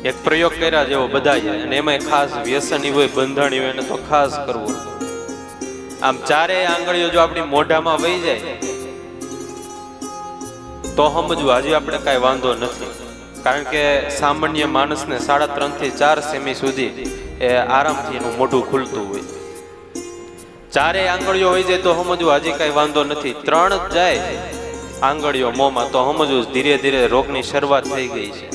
એક પ્રયોગ કર્યા જેવો બધાએ, અને એમાં ખાસ વ્યસની હોય, બંધાણી હોય એને તો ખાસ કરવું. આમ ચારેય આંગળીઓ જો આપણી મોઢામાં વહી જાય તો સમજવું હજી આપણે કાંઈ વાંધો નથી. કારણ કે સામાન્ય માણસને 3.5 થી 4 સેમી સુધી એ આરામથી એનું મોઢું ખુલતું હોય. ચારેય આંગળીઓ વહી જાય તો સમજવું હજી કાંઈ વાંધો નથી. 3 જ જાય આંગળીઓ મોંમાં તો સમજવું ધીરે ધીરે રોગની શરૂઆત થઈ ગઈ છે.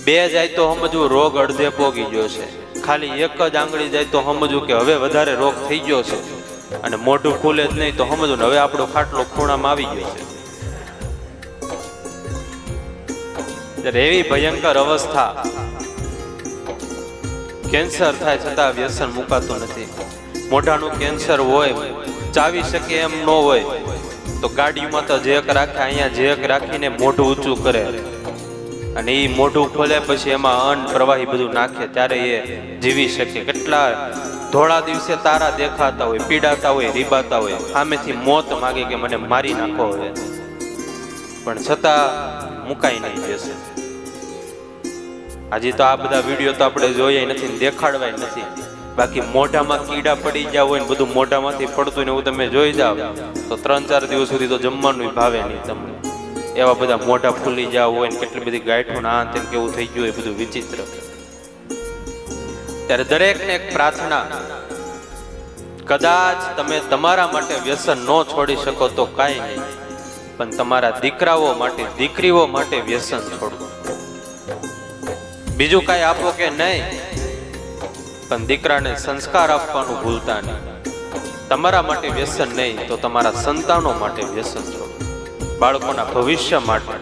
2 જાય તો સમજવું રોગ અડધે પોગી ગયો છે. ખાલી 1 જ આંગળી જાય તો સમજવું કે હવે વધારે રોગ થઈ ગયો છે, અને મોઢું ખુલે જ નહીં તો સમજવું હવે આપણો ખાટલો ખૂણામાં આવી ગયો છે. એવી ભયંકર અવસ્થા, કેન્સર થાય છતાં વ્યસન મુકાતું નથી. મોઢાનું કેન્સર હોય, ચાવી શકે એમ ન હોય તો ગાડીમાં તો જેક રાખે, અહીંયા જેક રાખીને મોઢું ઊંચું કરે, અને એ મોઢું ખોલે પછી એમાં અન્ન પ્રવાહી બધું નાખે ત્યારે એ જીવી શકે. કેટલા ધોળા દિવસે તારા દેખાતા હોય, પીડાતા હોય, રીબાતા હોય, સામેથી મોત માગે કે મને મારી નાખો હવે, પણ છતાં મુકાઈ નહીં જશે. હજી તો આ બધા વિડીયો તો આપણે જોઈએ નથી, દેખાડવાય નથી. બાકી મોઢામાં કીડા પડી ગયા હોય ને બધું મોઢામાંથી પડતું ને એવું તમે જોઈ જાવ તો 3-4 દિવસ સુધી તો જમવાનું ભાવે નહીં તમને. એવા બધા મોઢા ફૂલી જાવ હોય ને કેટલી બધી ગાંઠું ના તેમ કેવું થઈ ગયું એ બધું વિચિત્ર. ત્યારે દરેકને એક પ્રાર્થના, કદાચ તમે તમારા માટે વ્યસન ન છોડી શકો તો કાંઈ નહીં, પણ તમારા દીકરાઓ માટે, દીકરીઓ માટે વ્યસન છોડો. બીજું કાંઈ આપો કે નહીં, પણ દીકરાને સંસ્કાર આપવાનું ભૂલતા નહીં. તમારા માટે વ્યસન નહીં તો તમારા સંતાનો માટે વ્યસન છોડો, બાળકોના ભવિષ્ય માટે.